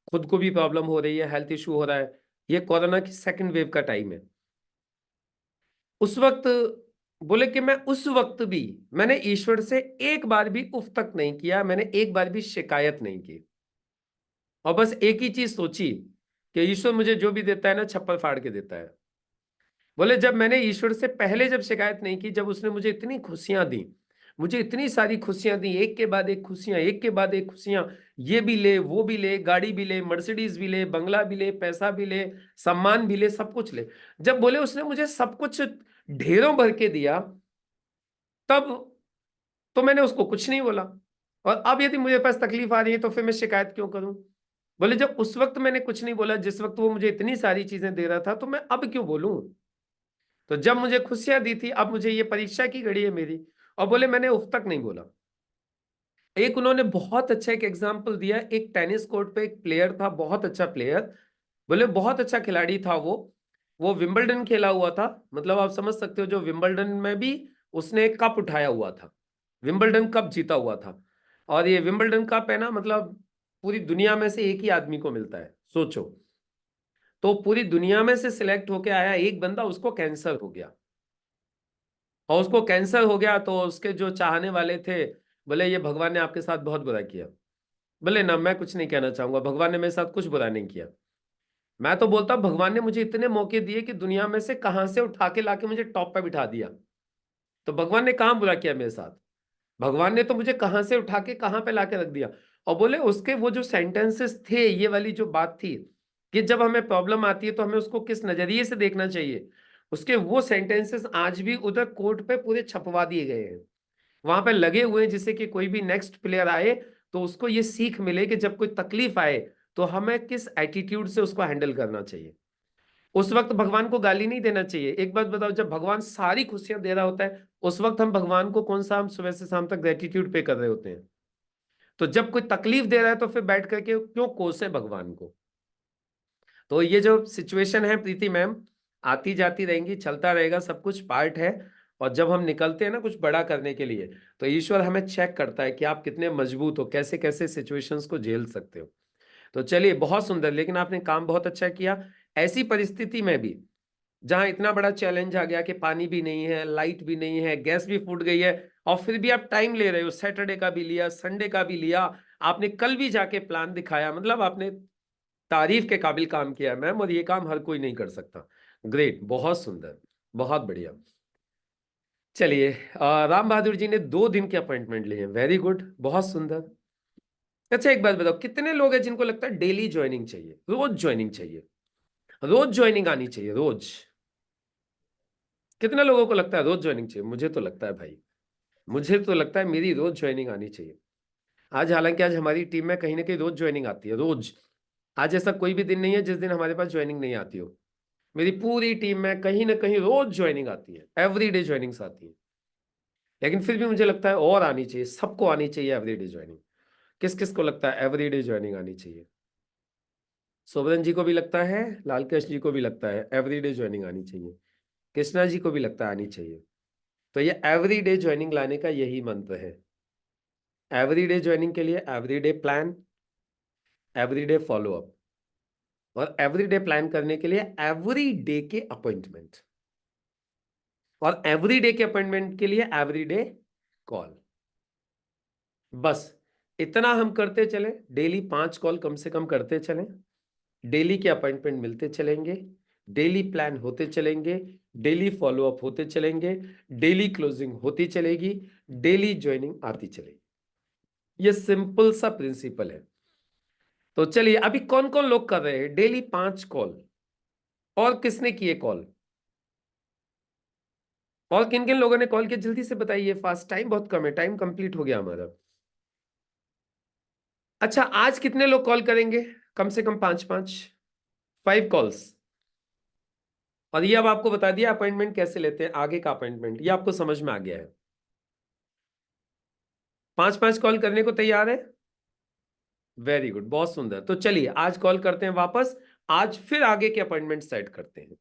खुद को भी प्रॉब्लम हो रही है, हेल्थ इश्यू हो रहा है। ये कोरोना की सेकंड वेव का टाइम है। उस वक्त बोले कि मैं उस वक्त भी मैंने ईश्वर से एक बार भी उफ तक नहीं किया, मैंने एक बार भी शिकायत नहीं की, और बस एक ही चीज सोची कि ईश्वर मुझे जो भी देता है ना, छप्पर फाड़ के देता है। बोले जब मैंने ईश्वर से पहले जब शिकायत नहीं की, जब उसने मुझे इतनी खुशियां दी, मुझे इतनी सारी खुशियां दी, एक के बाद एक खुशियां, एक के बाद एक खुशियां, ये भी ले, वो भी ले, गाड़ी भी ले, मर्सिडीज भी ले, बंगला भी ले, पैसा भी ले, सम्मान भी ले, सब कुछ ले। जब बोले उसने मुझे सब कुछ ढेरों भर के दिया, तब तो मैंने उसको कुछ नहीं बोला। और अब यदि मुझे पास तकलीफ आ रही है, तो फिर मैं शिकायत क्यों करूं? बोले जब उस वक्त मैंने कुछ नहीं बोला, जिस वक्त वो मुझे इतनी सारी चीजें दे रहा था, तो मैं अब क्यों बोलूं? तो जब मुझे खुशियां दी थी, अब मुझे ये परीक्षा की घड़ी है मेरी। और बोले मैंने उफ तक नहीं बोला। एक उन्होंने बहुत अच्छा एक एग्जाम्पल दिया, एक टेनिस कोर्ट पे एक प्लेयर था, बहुत अच्छा प्लेयर, बोले बहुत अच्छा खिलाड़ी था वो विंबलडन खेला हुआ था। मतलब आप समझ सकते हो, जो विंबलडन में भी उसने एक कप उठाया हुआ था, विंबलडन कप जीता हुआ था। और ये विंबलडन कप है ना, मतलब पूरी दुनिया में से एक ही आदमी को मिलता है, सोचो। तो पूरी दुनिया में से सिलेक्ट होके आया एक बंदा, उसको कैंसर हो गया। और उसको कैंसर हो गया, तो उसके जो चाहने वाले थे, बोले ये भगवान ने आपके साथ बहुत बुरा किया। बोले ना, मैं कुछ नहीं कहना चाहूंगा, भगवान ने मेरे साथ कुछ बुरा नहीं किया। मैं तो बोलता भगवान ने मुझे इतने मौके दिए कि दुनिया में से कहां से उठा के लाके मुझे टॉप पे बिठा दिया। तो भगवान ने कहां बुरा किया मेरे साथ? भगवान ने तो मुझे कहां से उठा के कहां पे लाके रख दिया। और बोले उसके वो जो सेंटेंसेस थे, ये वाली जो बात थी कि जब हमें प्रॉब्लम आती है तो हमें उसको किस नजरिए से देखना चाहिए, उसके वो सेंटेंसेस आज भी उधर कोर्ट पे पूरे छपवा दिए गए हैं, वहां पे लगे हुए हैं, जिससे कि कोई भी नेक्स्ट प्लेयर आए तो उसको ये सीख मिले कि जब कोई तकलीफ आए तो हमें किस एटीट्यूड से उसको हैंडल करना चाहिए। उस वक्त भगवान को गाली नहीं देना चाहिए। एक बात बताओ, जब भगवान सारी खुशियां दे रहा होता है, उस वक्त हम भगवान को कौन सा, हम सुबह से शाम तक ग्रेटिट्यूड पे कर रहे होते हैं। तो जब कोई तकलीफ दे रहा है, तो फिर बैठ करके क्यों कोसे भगवान को? तो ये जो सिचुएशन है प्रीति मैम, आती जाती रहेंगी, चलता रहेगा, सब कुछ पार्ट है। और जब हम निकलते हैं ना कुछ बड़ा करने के लिए, तो ईश्वर हमें चेक करता है कि आप कितने मजबूत हो, कैसे कैसे सिचुएशंस को झेल सकते हो। तो चलिए, बहुत सुंदर, लेकिन आपने काम बहुत अच्छा किया। ऐसी परिस्थिति में भी जहां इतना बड़ा चैलेंज आ गया कि पानी भी नहीं है, लाइट भी नहीं है, गैस भी फूट गई है, और फिर भी आप टाइम ले रहे हो, सैटरडे का भी लिया, संडे का भी लिया, आपने कल भी जाके प्लान दिखाया, मतलब आपने तारीफ के काबिल काम किया है मैम, और ये काम हर कोई नहीं कर सकता। ग्रेट, बहुत सुंदर, बहुत बढ़िया। चलिए, राम बहादुर जी ने 2 दिन के अपॉइंटमेंट लिए हैं, वेरी गुड, बहुत सुंदर। अच्छा एक बात बताओ, कितने लोग हैं जिनको लगता है डेली ज्वाइनिंग चाहिए, रोज ज्वाइनिंग चाहिए, रोज ज्वाइनिंग आनी चाहिए, रोज? कितने लोगों को लगता है रोज ज्वाइनिंग चाहिए? मुझे तो लगता है भाई, मुझे तो लगता है मेरी रोज ज्वाइनिंग आनी चाहिए। आज हालांकि आज हमारी टीम में कहीं ना कहीं रोज ज्वाइनिंग आती है, रोज। आज ऐसा कोई भी दिन नहीं है जिस दिन हमारे पास ज्वाइनिंग नहीं आती हो। मेरी पूरी टीम में कहीं ना कहीं रोज ज्वाइनिंग आती है, एवरीडे ज्वाइनिंग्स आती है। लेकिन फिर भी मुझे लगता है और आनी चाहिए, सबको आनी चाहिए एवरीडे ज्वाइनिंग। किस किस को लगता है एवरीडे ज्वाइनिंग आनी चाहिए? सोबरन जी को भी लगता है, लालकृष्ण जी को भी लगता है एवरीडे ज्वाइनिंग आनी चाहिए, कृष्णा जी को भी लगता है आनी चाहिए। तो ये एवरीडे ज्वाइनिंग लाने का यही मंत्र है। एवरीडे ज्वाइनिंग के लिए एवरीडे प्लान, एवरीडे फॉलोअप, और एवरीडे प्लान करने के लिए एवरीडे के अपॉइंटमेंट, और एवरीडे के अपॉइंटमेंट के लिए एवरीडे कॉल। बस इतना हम करते चले, डेली 5 कॉल कम से कम करते चलें, डेली के अपॉइंटमेंट मिलते चलेंगे, डेली प्लान होते चलेंगे, डेली फॉलोअप होते चलेंगे, डेली क्लोजिंग होती चलेगी, डेली ज्वाइनिंग आती चलेगी। ये सिंपल सा प्रिंसिपल है। तो चलिए, अभी कौन कौन लोग कर रहे हैं डेली 5 कॉल, और किसने किए कॉल, और किन किन लोगों ने कॉल किया, जल्दी से बताइए, फास्ट, टाइम बहुत कम है, टाइम कंप्लीट हो गया हमारा। अच्छा, आज कितने लोग कॉल करेंगे? कम से कम 5 कॉल्स। और ये अब आपको बता दिया अपॉइंटमेंट कैसे लेते हैं, आगे का अपॉइंटमेंट, ये आपको समझ में आ गया है। 5 कॉल करने को तैयार है? वेरी गुड, बहुत सुंदर। तो चलिए आज कॉल करते हैं वापस, आज फिर आगे के अपॉइंटमेंट सेट करते हैं,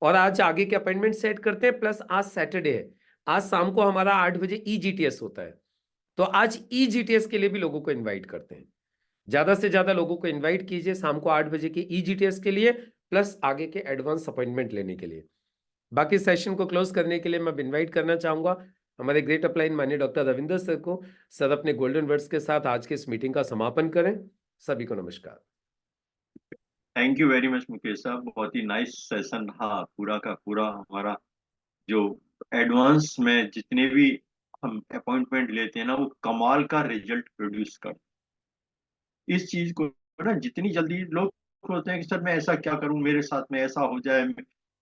और आज आगे के अपॉइंटमेंट सेट करते हैं। प्लस आज सैटरडे है, आज शाम को हमारा 8 बजे EGTS होता है, तो आज EGTS के लिए भी लोगों को इन्वाइट करते हैं। ज्यादा से ज्यादा लोगों को इन्वाइट कीजिए शाम को 8 बजे के EGTS के लिए, प्लस आगे के एडवांस अपॉइंटमेंट लेने के लिए। बाकी सेशन को क्लोज करने के लिए मैं इन्वाइट करना चाहूंगा हमारे ग्रेट अपलाइन माननीय डॉक्टर रविंदर सर को। सर अपने गोल्डन वर्ड्स के साथ आज के इस मीटिंग का समापन करें। सभी को नमस्कार। Thank you very much Mukesh साहब, बहुत ही नाइस सेशन रहा पूरा का पूरा हमारा। जो एडवांस में जितने भी हम अपॉइंटमेंट लेते हैं ना, वो कमाल का रिजल्ट प्रोड्यूस कर। इस चीज को ना जितनी जल्दी लोग सोचते हैं कि सर मैं ऐसा क्या करूं मेरे साथ में ऐसा हो जाए,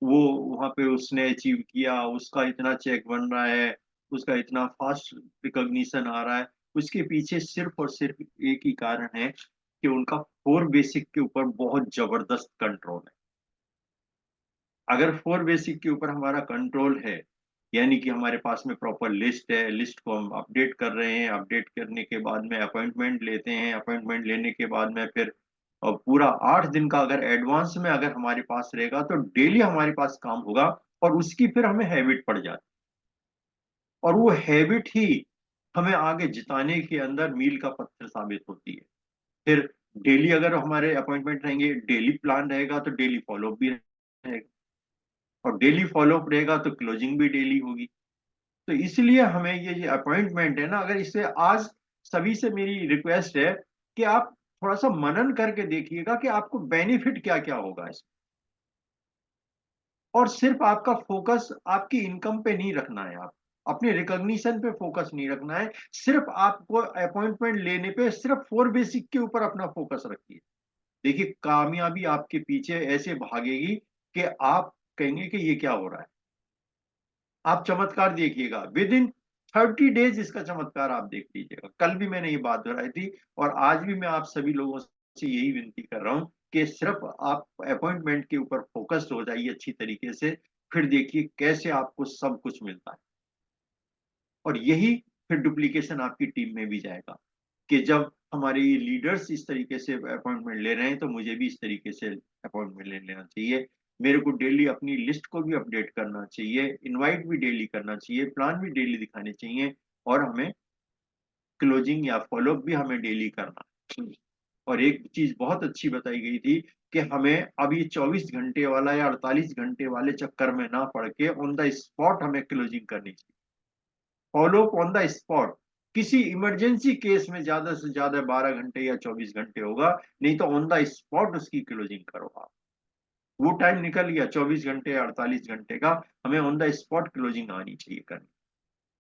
वो वहां पे उसने अचीव किया, उसका इतना चेक बन रहा है, उसका इतना फास्ट रिकॉग्निशन आ रहा है, उसके पीछे सिर्फ और सिर्फ एक ही कारण है कि उनका 4 बेसिक के ऊपर बहुत जबरदस्त कंट्रोल है। अगर 4 बेसिक के ऊपर हमारा कंट्रोल है, यानी कि हमारे पास में प्रॉपर लिस्ट है, लिस्ट को हम अपडेट कर रहे हैं, अपडेट करने के बाद में अपॉइंटमेंट लेते हैं, अपॉइंटमेंट लेने के बाद में फिर और पूरा 8 दिन का अगर एडवांस में अगर हमारे पास रहेगा तो डेली हमारे पास काम होगा, और उसकी फिर हमें हैबिट पड़ जाती है, और वो हैबिट ही हमें आगे जिताने के अंदर मील का पत्थर साबित होती है। फिर डेली अगर हमारे अपॉइंटमेंट रहेंगे, डेली प्लान रहेगा, तो डेली फॉलोअप भी रहेगा, और डेली फॉलोअप रहेगा तो क्लोजिंग भी डेली होगी। तो इसलिए हमें ये जो अपॉइंटमेंट है ना, अगर इससे आज सभी से मेरी रिक्वेस्ट है कि आप थोड़ा सा मनन करके देखिएगा कि आपको बेनिफिट क्या क्या होगा इसमें, और सिर्फ आपका फोकस आपकी इनकम पे नहीं रखना है, आप अपने रिकॉग्निशन पे फोकस नहीं रखना है, सिर्फ आपको अपॉइंटमेंट लेने पे सिर्फ 4 बेसिक के ऊपर अपना फोकस रखिए। देखिए कामयाबी आपके पीछे ऐसे भागेगी कि आप कहेंगे कि ये क्या हो रहा है। आप चमत्कार देखिएगा, विद इन 30 डेज इसका चमत्कार आप देख लीजिएगा। कल भी मैंने ये बात दोहराई थी, और आज भी मैं आप सभी लोगों से यही विनती कर रहा हूं कि सिर्फ आप अपॉइंटमेंट के ऊपर फोकस्ड हो जाइए अच्छी तरीके से, फिर देखिए कैसे आपको सब कुछ मिलता है। और यही फिर डुप्लीकेशन आपकी टीम में भी जाएगा कि जब हमारे लीडर्स इस तरीके से अपॉइंटमेंट ले रहे हैं तो मुझे भी इस तरीके से अपॉइंटमेंट ले लेना चाहिए। मेरे को डेली अपनी लिस्ट को भी अपडेट करना चाहिए, इनवाइट भी डेली करना चाहिए, प्लान भी डेली दिखाने चाहिए, और हमें क्लोजिंग या फॉलोअप भी हमें डेली करना है। और एक चीज बहुत अच्छी बताई गई थी कि हमें अभी 24 घंटे वाला या 48 घंटे वाले चक्कर में ना पड़ के ऑन द स्पॉट हमें क्लोजिंग करनी चाहिए, फॉलोअप ऑन द स्पॉट। किसी इमरजेंसी केस में ज्यादा से ज्यादा 12 घंटे या 24 घंटे होगा, नहीं तो ऑन द स्पॉट उसकी क्लोजिंग करो आप। वो टाइम निकल गया 24 घंटे या 48 घंटे का, हमें ऑन द स्पॉट क्लोजिंग आनी चाहिए करनी।